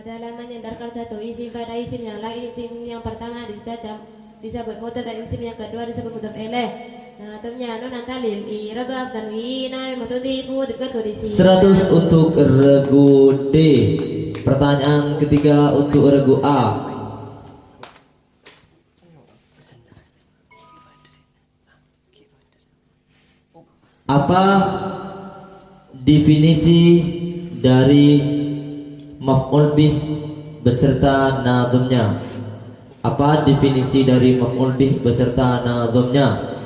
Halaman yang darkar satu isim pada isim yang lain, isim yang pertama disebut mudhaf dan isim yang kedua disebut mudhaf ilaih. Nah, tentunya nun talil i'rab tanwin mutadifu dekatu di sini. 100 untuk regu D. Pertanyaan ketiga untuk regu A. Apa definisi dari maf'ul bih beserta nadhumnya? Apa definisi dari maf'ul bih beserta nadhumnya?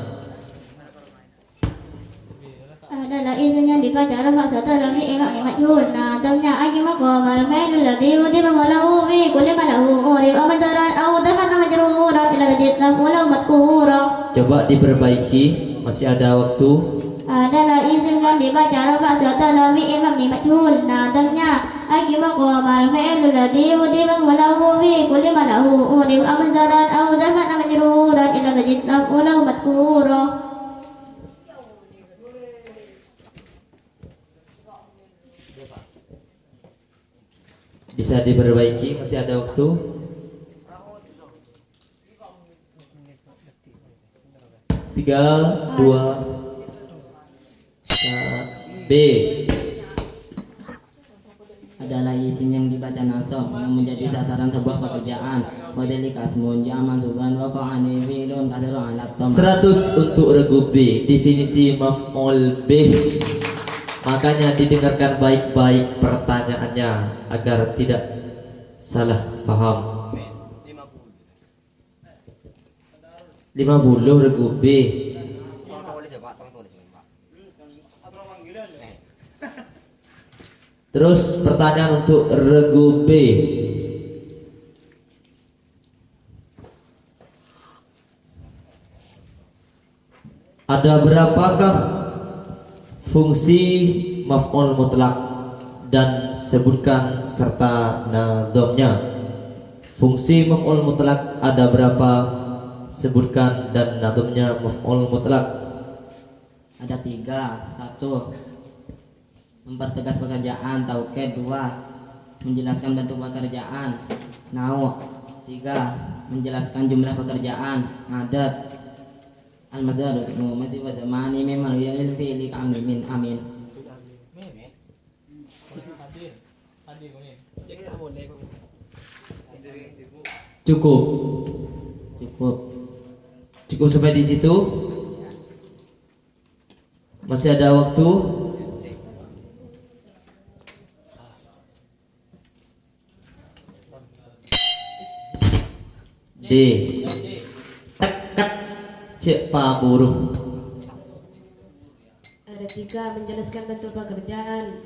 Adalah isim yang dibaca rafa setelah fi'il majhul. Nadamnya agi maqam al-fa'il alladhi wadiba walahu fi kulli malahu urib aw madaran aw dhakarna majruran ila jidna walau madkura. Coba diperbaiki, masih ada waktu. Adalah isim yang dibaca rafa setelah fi'il mabni majhul. Nadamnya agi maqam al-fa'il alladhi wadiba walahu fi kulli malahu urib aw madaran aw dhakarna majruran ila jidna walau madkura. Bisa diperbaiki, masih ada waktu. 3, 2, B. Adalah isim yang dibaca nasab yang menjadi sasaran sebuah pekerjaan. Modeli kasmun jaman suban waqa'ani fi'lun qadiru ala tamam. 100 untuk regu B. Definisi maf'ul bih. Makanya didengarkan baik-baik pertanyaannya agar tidak salah paham. 50 regu B. Terus pertanyaan untuk regu B. Ada berapakah fungsi maf'ul mutlak dan sebutkan serta nadhamnya? Fungsi maf'ul mutlak ada berapa? Sebutkan dan nadhamnya maf'ul mutlak. Ada 3. 1. Mempertegas pekerjaan. Taukid. 2. Menjelaskan bentuk pekerjaan. Nau'. 3. Menjelaskan jumlah pekerjaan. Adat. Al-madarus umumati wa zamani memang yalil fi'li amin amin. Cukup. Cukup sampai di situ. Masih ada waktu. D. Tekat cek paburuh. Ada 3, menjelaskan bentuk pekerjaan.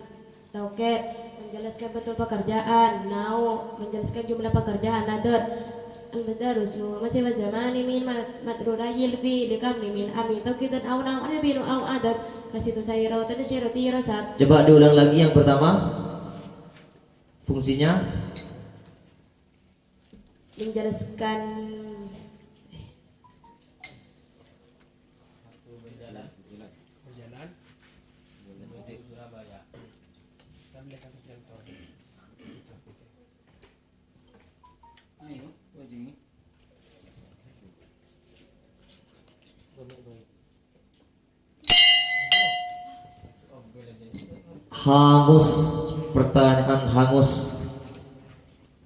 Taukid, menjelaskan bentuk pekerjaan. Nau, menjelaskan jumlah pekerjaan. Adat. Al-madarus masih wazamani min madrurayil fi likamni min amin taukidan au nau ada binu au adat kasitu sayro tadi sayro tiro sat. Coba diulang lagi yang pertama. Fungsinya Menjelaskan hangus, pertanyaan hangus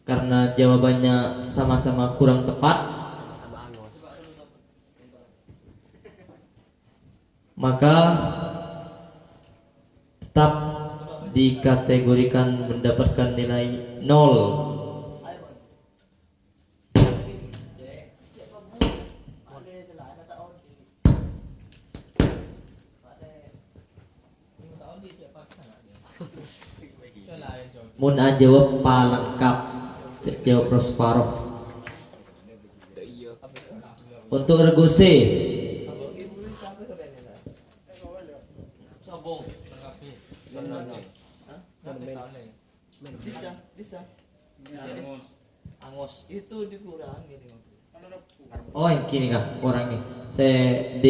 karena jawabannya sama-sama kurang tepat, maka tetap dikategorikan mendapatkan nilai 0. Mun jawab palengkap, jawab prosparoh. Untuk regu C, Angus itu dikurangi. oh yang kini kah orang ini. Saya D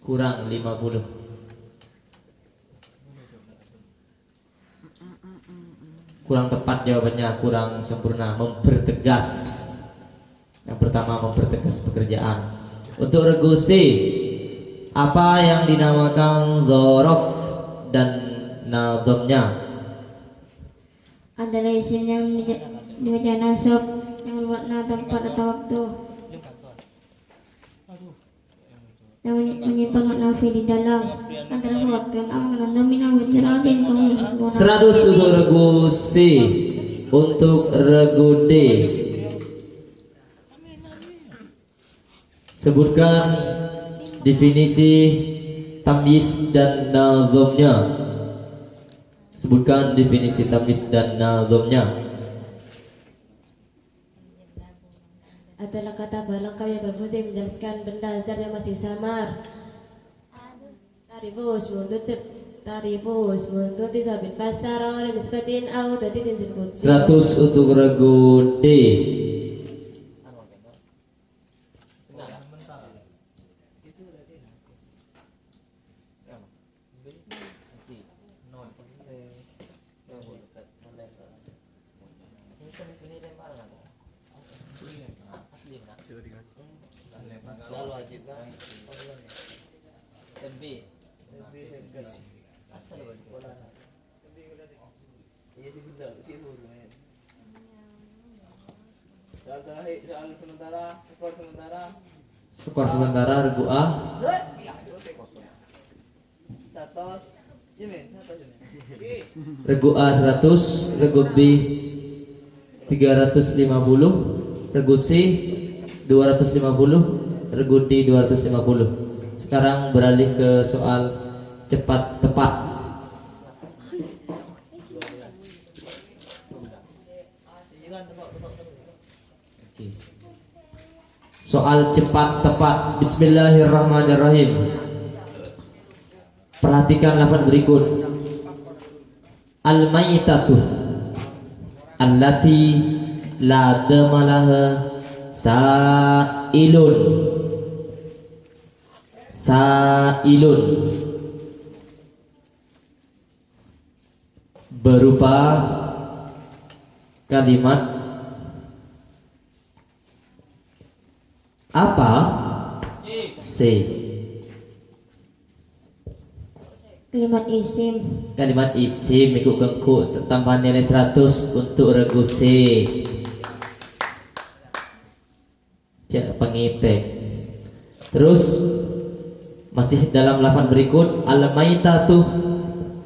kurang 50. Kurang tepat jawabannya, kurang sempurna. Mempertegas. Yang pertama mempertegas pekerjaan. Untuk regu C, apa yang dinamakan dzaraf dan nadhamnya? Adalah isim yang dibaca nasab yang bermakna tempat atau waktu yang menyimpan makna fi di dalam antara waktu yang aman dominan berjeratin kamu 100 untuk regu C. Untuk regu D, sebutkan definisi tamyiz dan nadhamnya. Sebutkan definisi tamyiz dan nadhamnya. Adalah kata lengkap yang berfungsi menjelaskan benda zat yang masih samar. Taribus muntut disabit pasar oleh nisbatin au taditin sebut. 100 untuk regu D. Lalu wajib kan? MB. Asal wajib. Iya sih benar, itu lumayan. Soal terakhir, soal sementara, skor sementara. Skor sementara regu A 100. Jimin, 100. regu A 100, regu B 350, regu C 250, regu D 250. Sekarang beralih ke soal cepat tepat. Soal cepat tepat. Bismillahirrahmanirrahim. Perhatikan lafaz berikut. Al-maitatu allati la damalaha sa'ilun. Sa'ilun berupa kalimat apa? C. kalimat isim Kalimat isim ikut kengku tambahan nilai 100 untuk regu C. Cek pengitek. Terus masih dalam lafaz berikut, al-maitatu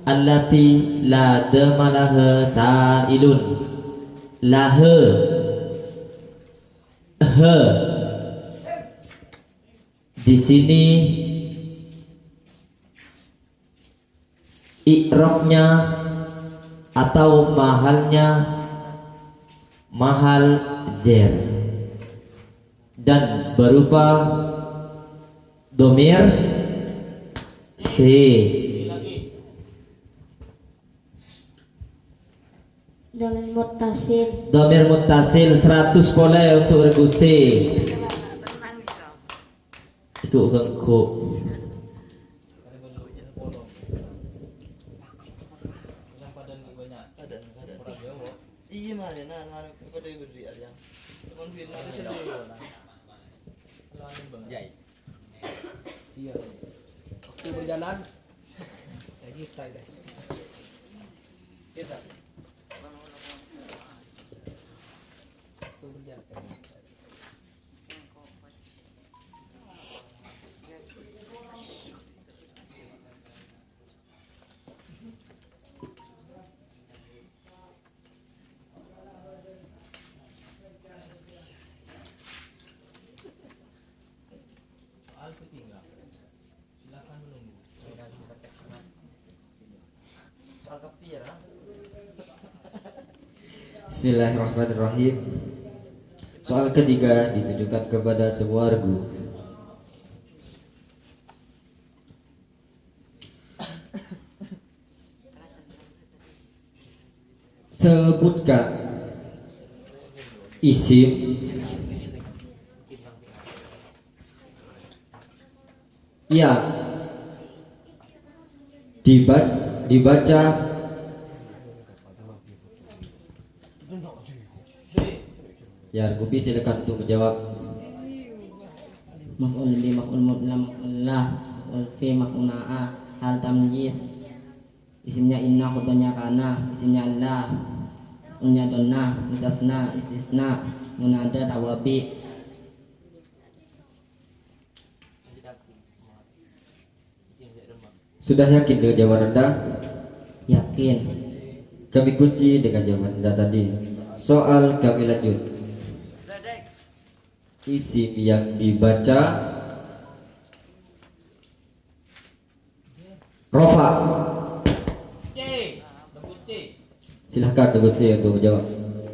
allati la damalaha sa'ilun. Laha di sini i'rabnya atau mahalnya mahal jer dan berupa domir C. dan muttasil Domir muttasil 100 boleh untuk regu C. Itu gengku. Iya mah ya nah kepada ibu dia yang teman film ada sendiri lawan bang Jai. Iya. Waktu berjalan ya kita deh. Kita. Waktu berjalan. Bismillahirrahmanirrahim. Soal ketiga ditujukan kepada semua regu. Sebutkan isim yang dibaca Ya Gubi silakan untuk menjawab. Maf'ul bi maf'ul mutla maf'ul lah maf'ul fi maf'una'a hal tamyiz isimnya inna khubarnya kana isimnya la unnya donna mustasna istisna munada tawabi. Sudah yakin dengan jawaban Anda? Yakin. Kami kunci dengan jawaban Anda tadi. Soal kami lanjut. Isim yang dibaca rofa. Silahkan negosi untuk menjawab.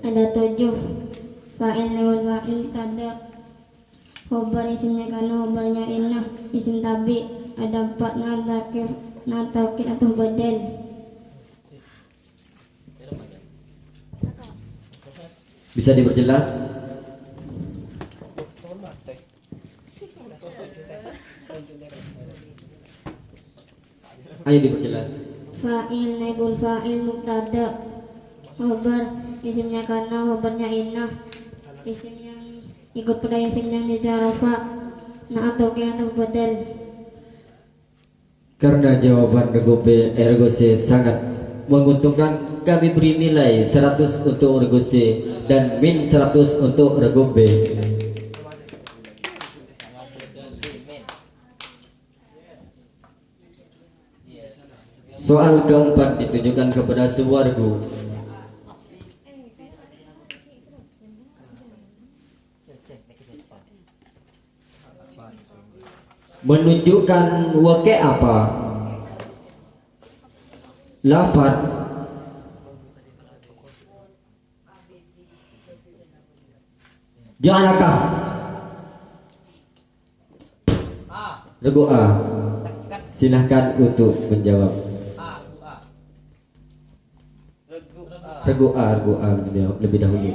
Ada 7 fa'il lewat fa'il tada khobar isimnya kana khobarnya inna isim tabi. Ada 4 nadakir nataukin atau badal. Bisa diperjelas? Ayo diperjelas. Fa'il naibul fa'il mubtada khobar isimnya kana khobarnya inna isim yang ikut pada isim yang dijarofa nataukin atau badal. Karena jawaban rego B rego C sangat menguntungkan, kami beri nilai 100 untuk rego C dan min 100 untuk rego B. Soal keempat ditujukan kepada sebuah regu. Menunjukkan wake apa? Lafad ja'alaka. Regu A. Silahkan untuk menjawab. Regu A lebih dahulu.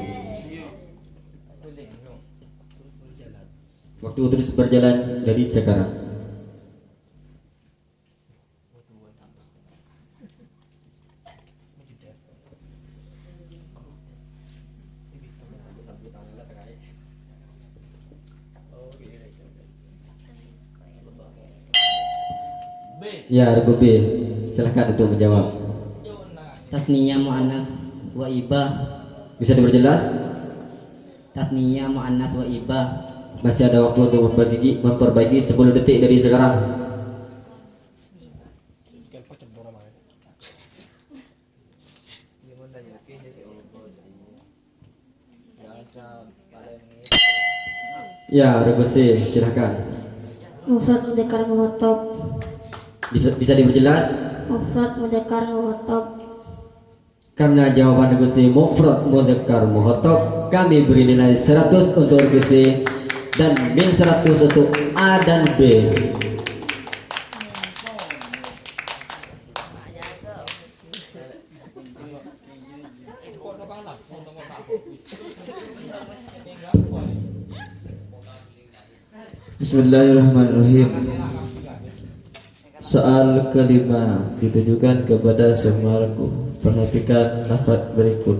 Waktu terus berjalan dari sekarang. Ya, regu B. Silahkan untuk menjawab. Tasniyah muannas wa ibah. Bisa diperjelas? Tasniyah muannas wa ibah. Masih ada waktu untuk memperbaiki 10 detik dari sekarang. Ya, regu C. Silahkan. Mufrad mudzakkar mukhatab. Bisa diperjelas? Mufrad mudzakkar mukhatab. Karena jawaban regu C mufrad mudzakkar mukhatab, kami beri nilai 100 untuk regu C dan min 100 untuk A dan B. Bismillahirrahmanirrahim. Soal kelima ditujukan kepada semua regu. Perhatikan lafaz berikut.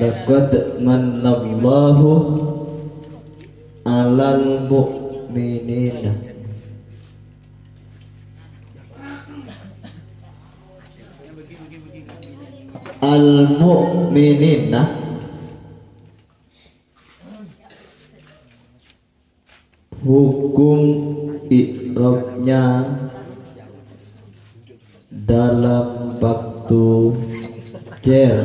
Laqad manallahu 'alal mu'minina. Al-mu'minina hukum i'rabnya dalam waktu jar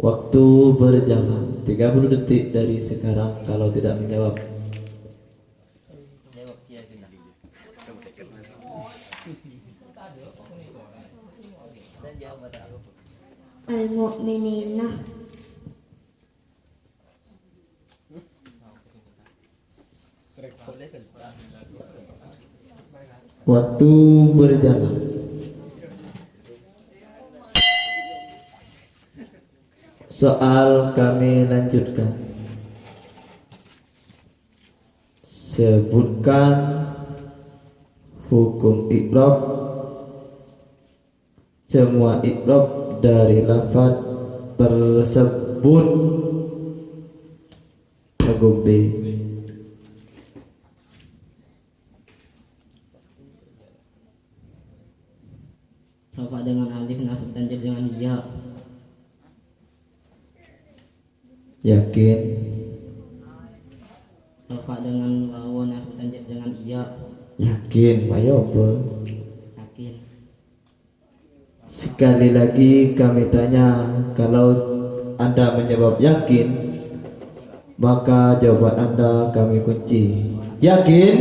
waktu berjalan 30 detik dari sekarang kalau tidak menjawab. Al-mu'minina waktu berjalan. Soal kami lanjutkan. Sebutkan hukum i'rab semua i'rab dari lafaz tersebut. Lagu B. Rafa dengan alif, nasab tanjir dengan ya. Yakin? Rafa dengan wawu, nasab tanjir dengan iya. Yakin, ayo bro. Yakin. Sekali lagi kami tanya, kalau Anda menjawab yakin, maka jawaban Anda kami kunci. Yakin?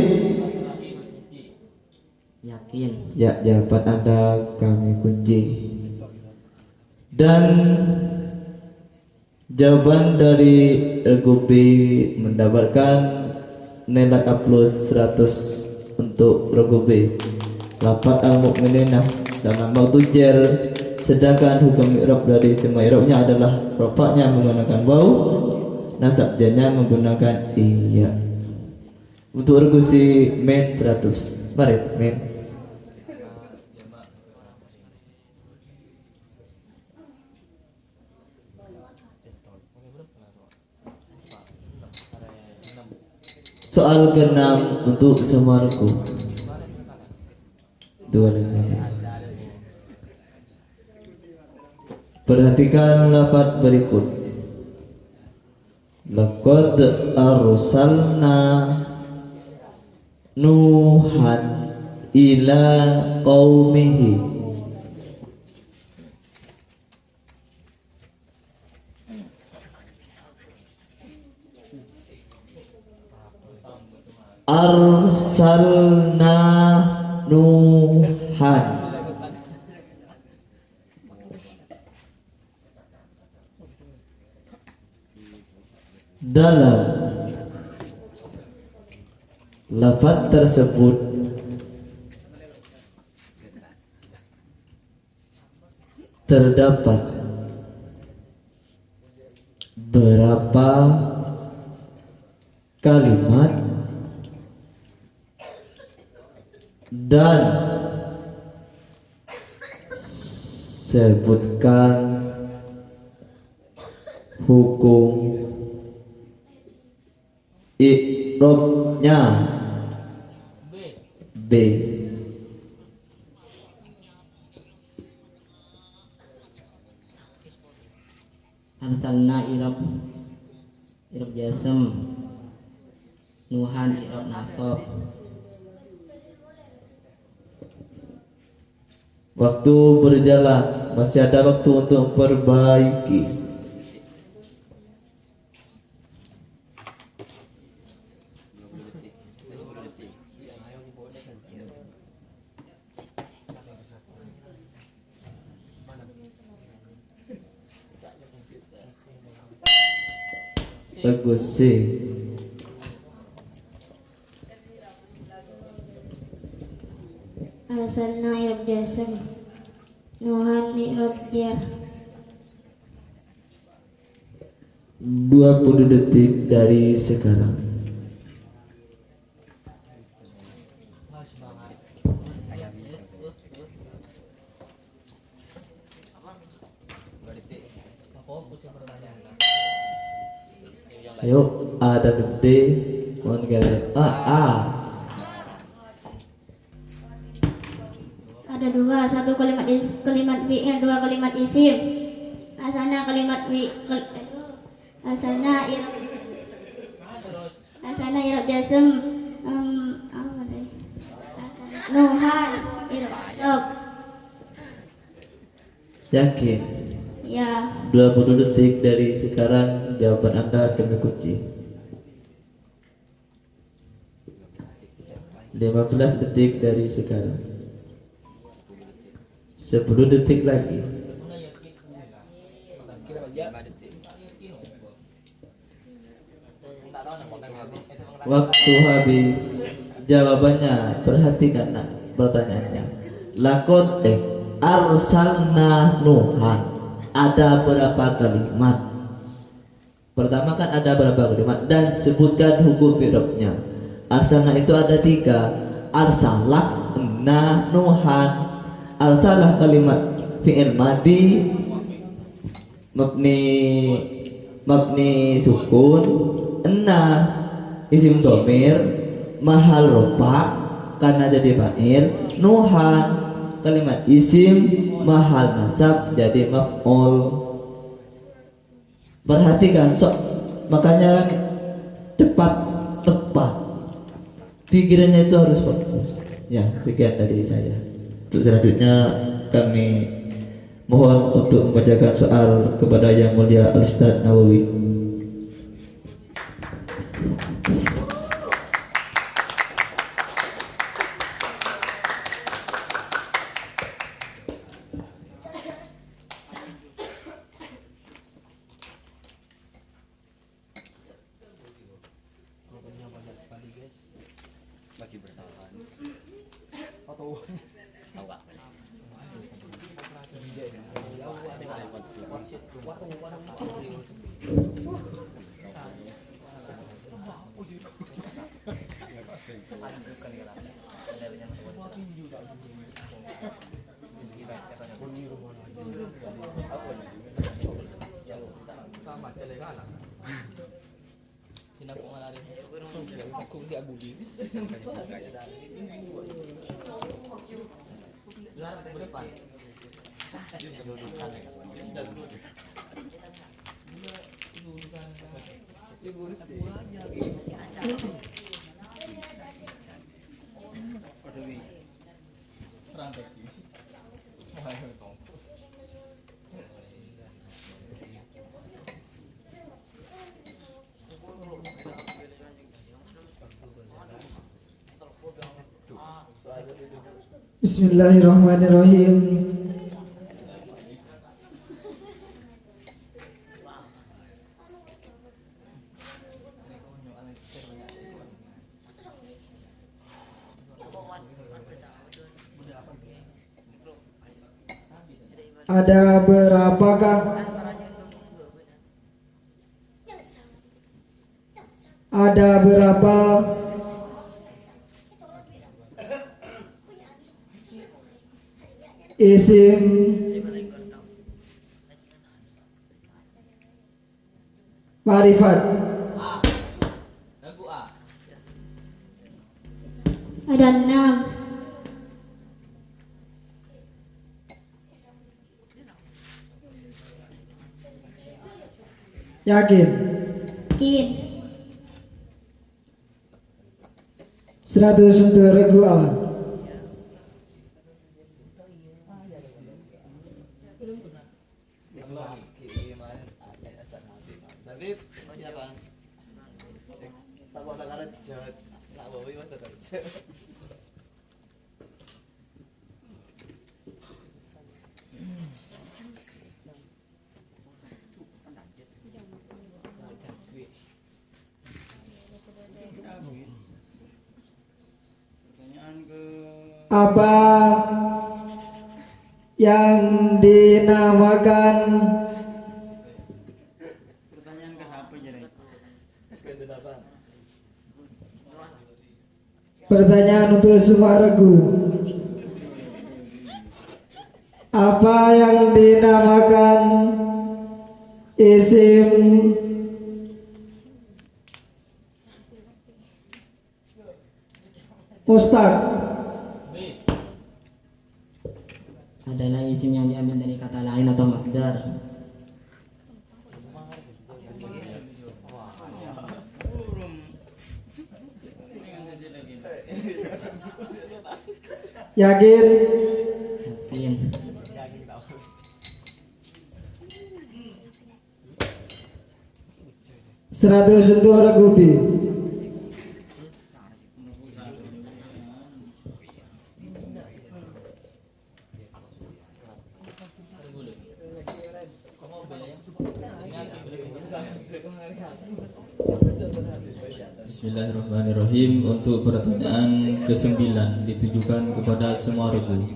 Yakin. Ya, jawaban Anda kami kunci. Dan jawaban dari Regu B mendapatkan nilai A+ 100 untuk Regu B. Lafaz al-mu'minina dalam waktu jar, sedangkan hukum i'rab dari semua i'rabnya adalah rafa'nya menggunakan waw, nasab jarnya menggunakan iya. Untuk Regu C min 100. Mari min. Soal ke-6 untuk semua Regu. 2 Perhatikan lafaz berikut. Laqad arsalna Nuhan ila qaumihi. Arsalna Nuhan. Dalam lafaz tersebut terdapat berapa kalimat dan sebutkan hukum i'rabnya. B. Arsalna i'rab jasm, Nuhan i'rab nasab. Waktu berjalan, masih ada waktu untuk memperbaiki. Bagus sih. Arsalna i'rab jasm, Nuhan i'rab jar. 20 detik dari sekarang. Ayo, A dan D, mohon kalian. A. Ada dua, satu kalimat fi'il, dua kalimat isim. Asalnya kalimat asalnya i'rab jasm, apa tadi? Nuhan i'rab. Yakin? Ya. 20 detik dari sekarang jawaban Anda kami kunci. 15 detik dari sekarang. 10 detik lagi. Waktu habis. Jawabannya, perhatikan pertanyaannya. Laqad arsalna Nuhan. Ada berapa kalimat? Pertama kan ada berapa kalimat dan sebutkan hukum i'rabnya. Arsalna itu ada 3. Arsalah na Nuhan. Arsalah kalimat fi'il madi mabni sukun, enna isim domir mahal rupa karena jadi fa'il, nuhan kalimat isim mahal nasab jadi maf'ul. Perhatikan sok, makanya cepat tepat, pikirannya itu harus fokus. Ya, sekian dari saya. Untuk selanjutnya kami mohon untuk membacakan soal kepada Yang Mulia Al-Ustaz Nawawi. Bismillahirrahmanirrahim. Ada berapakah? Ada berapa isim ma'rifat? Ada 6. Yakin? Yakin. 100 untuk regu A. Apa yang dinamakan pertanyaan untuk semua regu? Apa yang dinamakan isim mustaq? Adalah isim yang diambil dari kata lain atau masdar. Yakin? Yakin. 100 untuk regu B. Bismillahirrahmanirrahim. Untuk pertanyaan ke-9 ditujukan kepada semua regu.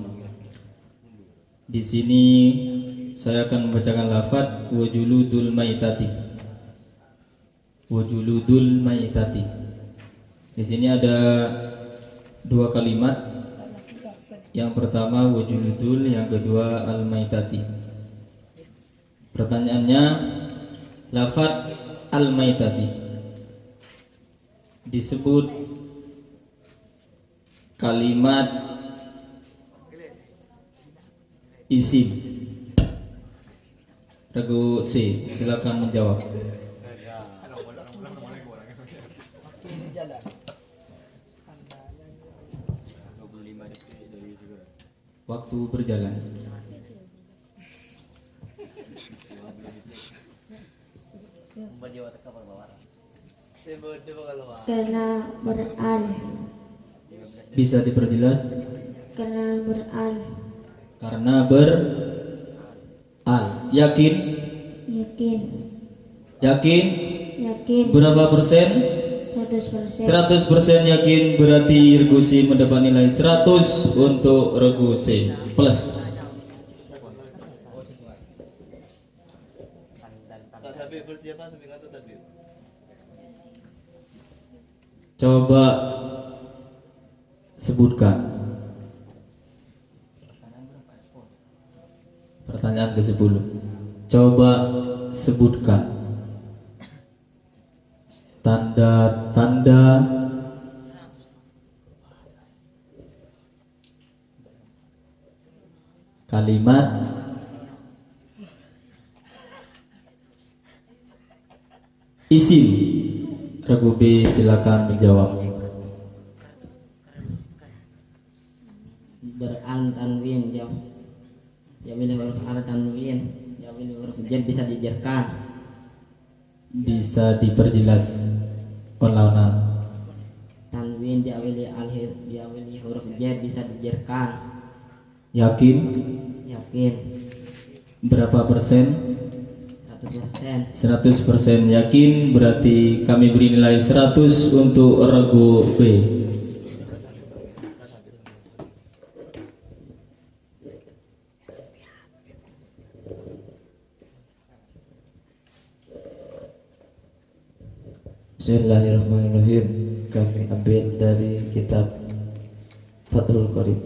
Di sini saya akan membacakan lafaz wajuludul maitati. Wajuludul maitati. Di sini ada 2 kalimat Yang pertama wujudul, yang kedua al-maitati. Pertanyaannya, lafadz al-maitati disebut kalimat isim. Regu C, silakan menjawab. Waktu berjalan. Karena beral. Bisa diperjelas? Karena beral. Karena beral. Yakin? Yakin. Yakin? Yakin. Berapa persen? 100%. 100% yakin, berarti Regu C mendapat nilai 100 untuk Regu C plus. Coba sebutkan. Pertanyaan ke-10. Coba sebutkan tanda-tanda kalimat isim. Regu B silakan menjawab. Beral tanwin, ya pilih huruf al tanwin, ya pilih huruf jar bisa dijerkan. Bisa diperjelas perlawanan. Tanwin diawali huruf jar bisa dijerkan. Yakin? Yakin. Berapa persen? 100%. 100% yakin, berarti kami beri nilai 100 untuk Regu B. Bismillahirrahmanirrahim. Kami ambil dari kitab Fathul Qorib.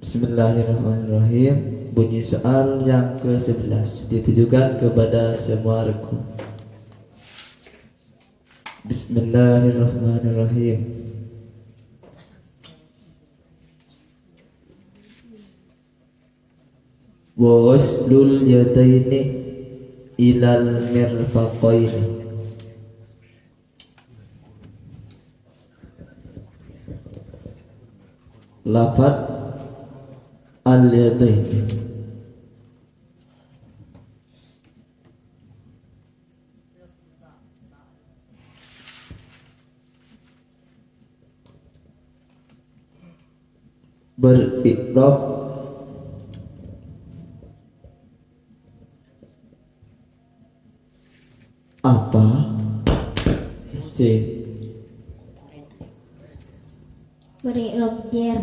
Bismillahirrahmanirrahim. Bunyi soal yang ke-11 ditujukan kepada semua regu. Bismillahirrahmanirrahim. Waslul yadaini ilal mirfaqaini. Lafaz al-yadaini berikrab apa C Beri robjer.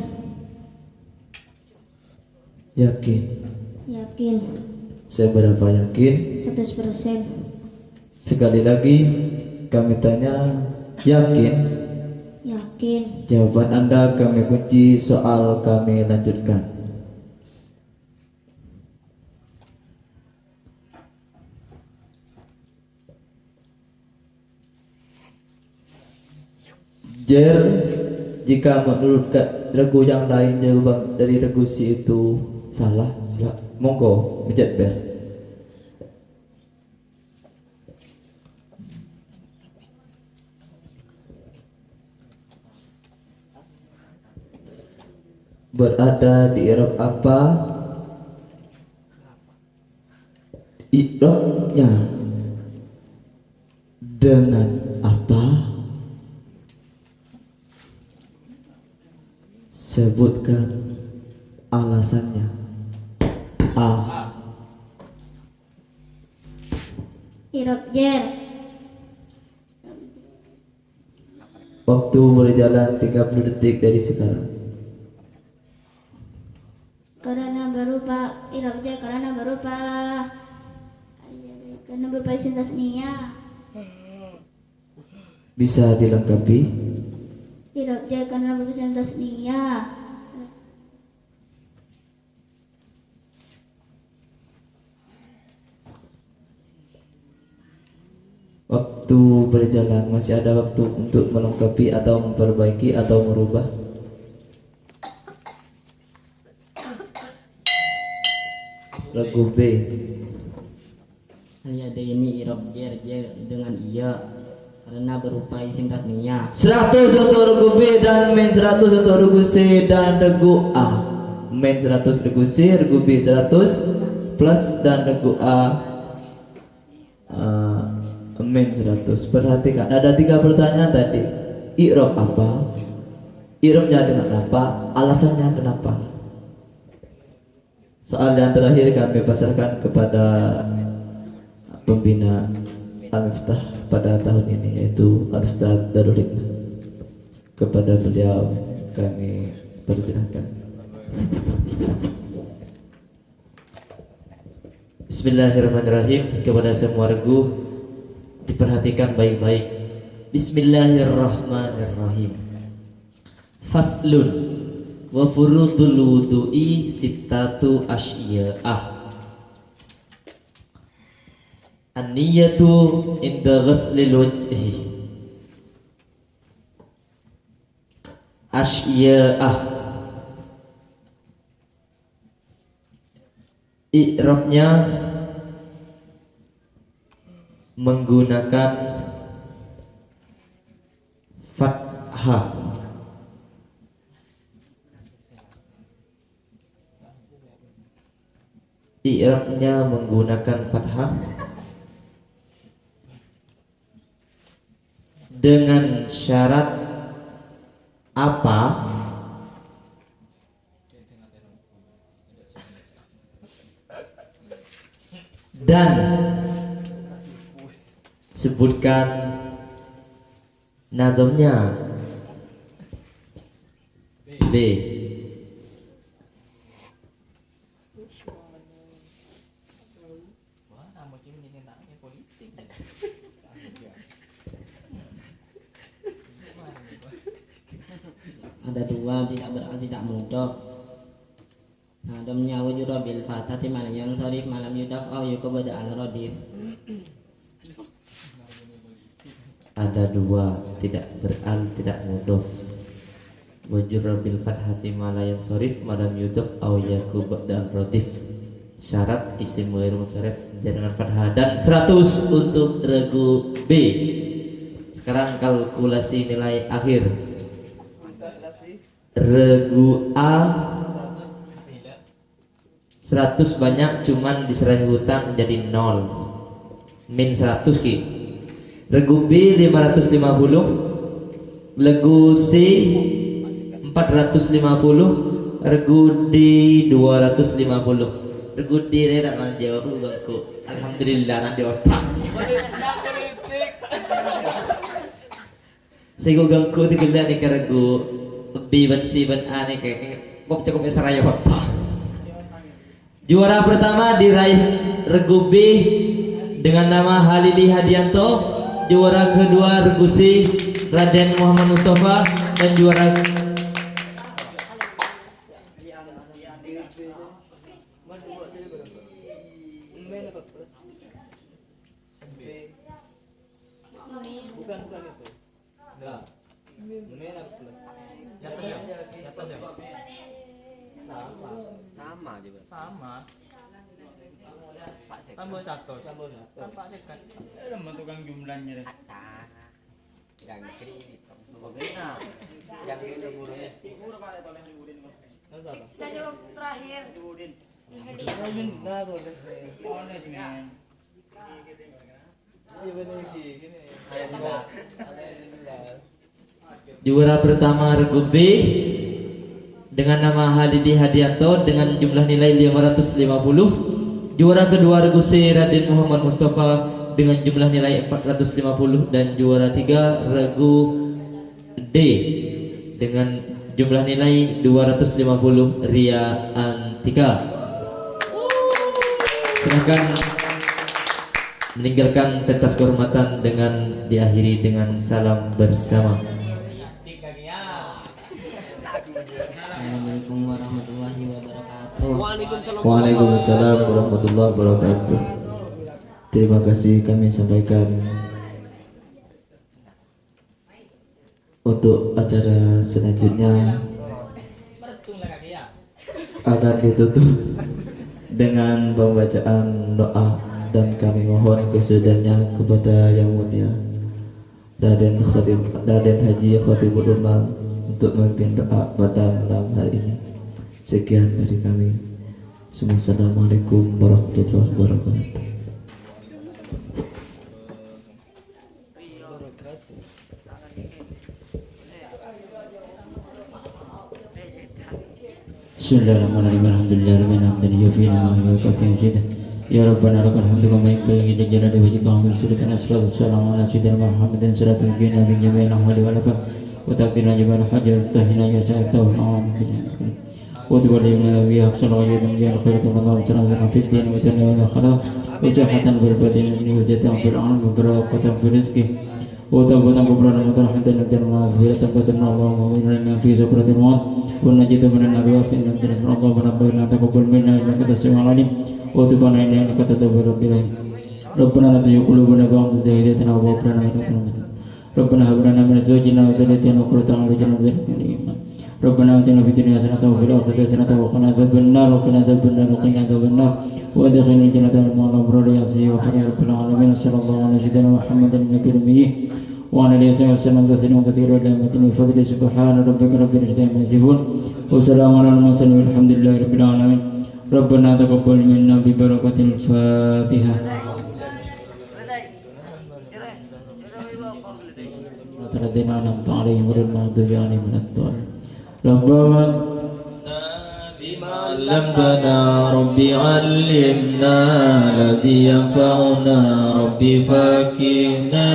yakin. Yakin. Seberapa yakin? 100%. Sekali lagi kami tanya, yakin? Yakin. Jawaban Anda kami kunci, soal kami lanjutkan. Jer, jika menurut regu yang lain jawaban dari regu si itu salah, monggo mencet bel. Berada di i'rab apa? I'rabnya dengan apa? Sebutkan alasannya. A. Irobjer. Waktu berjalan 30 detik dari sekarang. Karena berupa irobjer, karena berupa isim tasniyah. Bisa dilengkapi? Tidak dia karena berkesan tasniah. Waktu berjalan, masih ada waktu untuk melengkapi atau memperbaiki atau merubah. Lagu B. Hanya ada ini irob jer dengan iya karena berupa isim tasniah. 100 untuk regu B dan min 100 untuk regu C dan regu A. Min 100 regu C, regu B 100 plus dan regu A min 100. Perhatikan ada 3 pertanyaan tadi. I'rab apa? I'rabnya dengan apa? Alasannya kenapa? Soal yang terakhir kami pasarkan kepada pembina Al-Miftah pada tahun ini, yaitu Al-Ustaz Darul Hikmah. Kepada beliau kami persilahkan. Bismillahirrahmanirrahim. Kepada semua regu diperhatikan baik-baik. Bismillahirrahmanirrahim. Faslun wa furudul wudu'i sittatu asyiya'ah. An-niyatu inda ghaslil wajhi asyiya'ah. I'rabnya menggunakan fathah. I'rabnya menggunakan fathah dengan syarat apa? Dan sebutkan nadamnya. B. Ada 2 tidak mudah. Nadamnya wujud bil fathati malam yang sharif malam yudaf au yukubada al radif. Ada 2 tidak beral tidak mudhof. Wujud bil fathati malayan sharif malam yudaf au yakubada al radif. Syarat isim ghair munsharif dengan fathah dan 100 untuk regu B. Sekarang kalkulasi nilai akhir. Regu A 100 banyak, cuman diserai hutang jadi 0 min 100 ki. Regu B 550, regu C 450, regu D 250. Regu D tidak menjawab aku. Alhamdulillah nanti otak. Saya ganggu di gila nih ke regu B dan C dan A nih kayak kok cukup seraya otak. Juara pertama diraih regu B dengan nama Halili Hadianto. Juara kedua regu C Raden Muhammad Mustafa dan juara Tambah satu tambah sekat menentukan jumlahnya yang kredit yang ini gurunya saya jawab terakhir juara pertama regu B dengan nama Halidi Hadianto dengan jumlah nilai 550. Juara kedua regu C Raden Muhammad Mustafa dengan jumlah nilai 450 dan juara 3 regu D dengan jumlah nilai 250 Ria Antika. Silakan meninggalkan pentas kehormatan dengan diakhiri dengan salam bersama. Assalamualaikum warahmatullahi wabarakatuh. Waalaikumsalam warahmatullahi wabarakatuh. Terima kasih kami sampaikan. Untuk acara selanjutnya akan ditutup dengan pembacaan doa, dan kami mohon kesudahannya kepada Yang Mulia Raden Haji Khatibul Umam untuk memimpin doa pada malam hari ini. Sekian dari kami. Assalamualaikum warahmatullahi wabarakatuh. Bismillahirrahmanirrahim. Alhamdulillahirabbil alamin. Yufina wa kafin jida. Ya Rabbana lakal hamdu kama yanbaghi li jalali wajhika wa sultan asrul salam ala sayyidina Muhammadin salatul jina bi jami'il ahwali wal afat wa taqdina jabal hajat tahina ya sa'ata wa na'am wa tuwalina wa yahsan wa yadum ya khairu wa sallallahu fid din wa tanawala khala wa jahatan bil badin wa jatan fil alam wa barakatan fil rizqi wa tawbatan qabla ramadan dan ma'afiyatan qadarna wa inna fi sakratil maut wa najidu minan nar wa fi jannatin rabbana taqabbal minna innaka tas-sami'ul 'alim wa tub 'alaina innaka at-tawwabur rahim. Rabbana la tuzigh qulubana ba'da idh hadaytana wa hab lana min ladunka Rabbana hab lana min azwajina wa dhurriyyatina qurrata a'yun waj'alna lil muttaqina imama. Rabbana atina fid dunya hasanatan wa fil akhirati hasanatan wa qina adzaban nar wa qina adzaban nar wa qina adzaban nar wa adkhilna jannata ma'al abrar ya rabbil alamin. Sallallahu alaihi wa sallam Muhammadan nabiyil ummi wa ala alihi wa sallam tasliman katsiran ila matni fadli subhana rabbika rabbil izzati amma yasifun wa salamun alal mursalin walhamdulillahi rabbil alamin. Rabbana taqabbal minna bi barakatil Fatihah. Rabbana an'amta 'alaihim ghairil maghdubi 'alaihim waladdallin. Rabbana bima 'allamtana rabbi 'allimna alladhi yanfa'una rabbi fakihna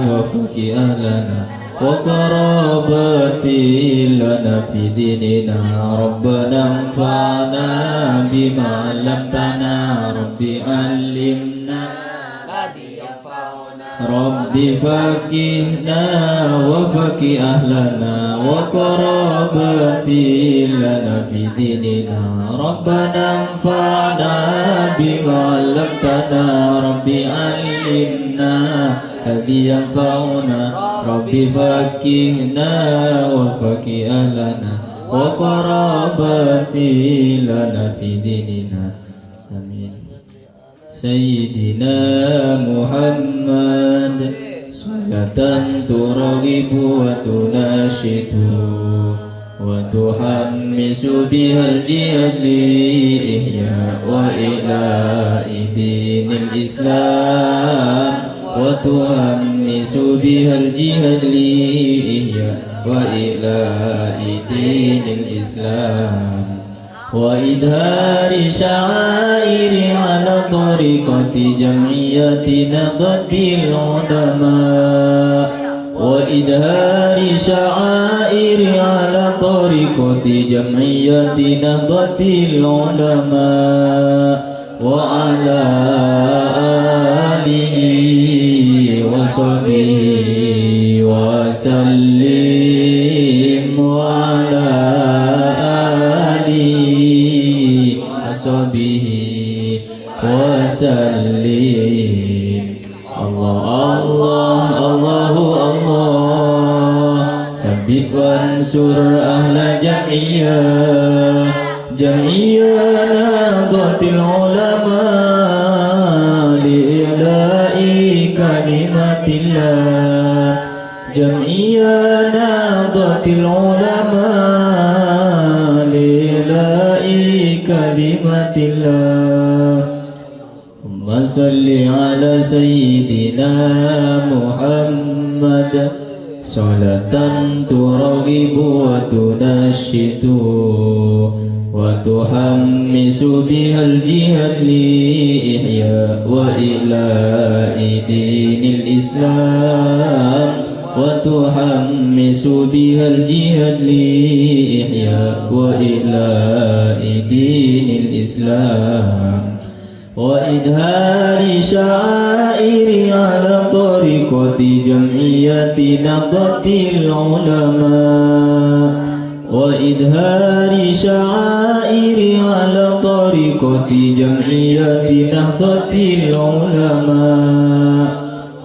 wa fakih ahlana wa qarabati lana fi dinina rabbana anfa'na bima 'allamtana rabbi 'allimna rabbi fakihna wa fakih ahlana wa qarabati lana fi dinina rabbana anfa'na bima 'allamtana rabbi 'allimna alladhi yanfa'una rabbi fakihna wa fakih ahlana wa qarabati lana fi dinina. Amin. Sayyidina Muhammad salatan turaghibu wa tunashidu wa tuhammisu bihal jihad li ihya wa ila'i dinil Islam wa tuhammisu bihal jihad li ihya wa ila'i dinil Islam wa idhari sya'airi ala tariqati jam'iyyati naqdil ulama wa idhari sya'airi ala tariqati jam'iyyati naqdil ulama wa ala alihi wa sahbihi wa sallim wa ala sahbihi wa sallim. Allah Allah Allahu Allah sabbit wansur ahla jam'iyah nadatil ulama li'la'i kalimatillah jam'iyah nadatil ulama li'la'i kalimatillah. Allahumma salli ala sayyidina Muhammad salatan turaghibu wa tunashidu wa tuhammisu bihal jihad li ihya wa ila'i dinil Islam wa tuhammisu bihal jihad li ihya wa ila'i dinil Islam وإظهار شعائر على طريقة جمعية نهضة العلماء وإظهار شعائر على طريقة جمعية نهضة العلماء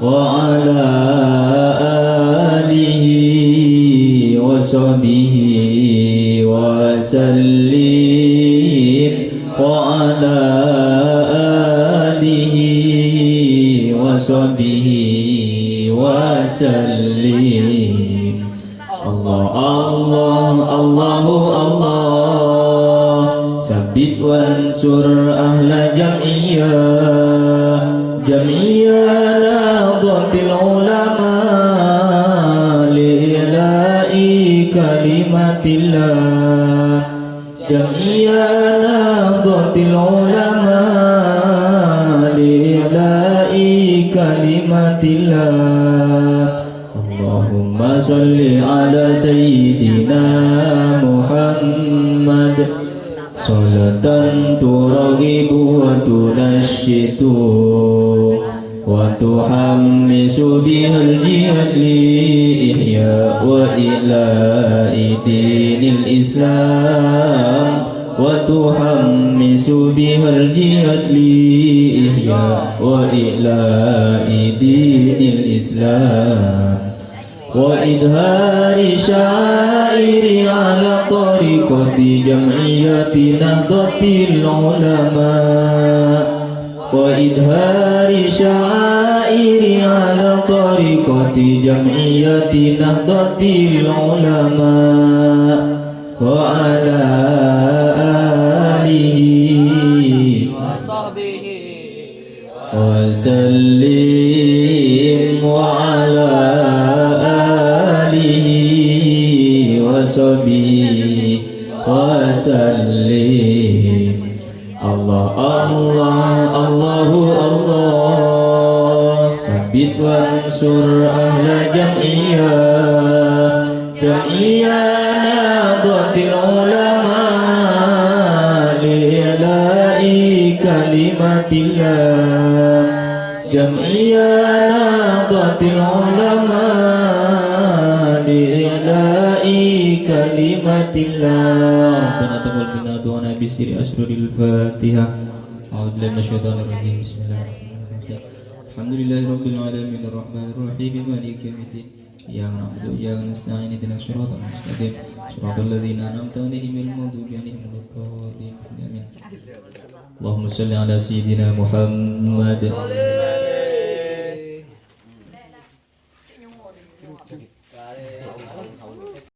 وعلى آله وصحبه وسلم وعلى آله وصحبه وسلم الله الله الله الله ثبت وانصر أهل جمعية نهضة العلماء لإعلاء كلمة الله جمعية نهضة العلماء لإعلاء كلمة الله اللهم صل على سيدنا محمد صلاة ترغب وتنشط وتحمس بها الجهاد لإحياء وإعلاء دين الإسلام وتحمس بها الجهاد لإحياء وإعلاء دين الإسلام وإظهار شعائر على طريقة جمعية نهضة العلماء وإظهار شعائر على طريقة جمعية نهضة العلماء وعلى آله وصحبه وسلم وعلى آله وصحبه وسلم الله الله الله الله ثبت وانصر أهل جمعية نهضة العلماء لإعلاء كلمة الله جمعية نهضة العلماء لإعلاء كلمة الله ربنا تقبل منا دعانا بسر أسرار الفاتحة أعوذ بالله من الشيطان الرجيم بسم الله الرحمن الرحيم الحمد لله رب العالمين الرحمن الرحيم مالك يوم الدين إياك نعبد وإياك نستعين اهدنا الصراط المستقيم صراط الذين أنعمت عليهم غير المغضوب عليهم ولا الضالين آمين اللهم صل على سيدنا محمد Kare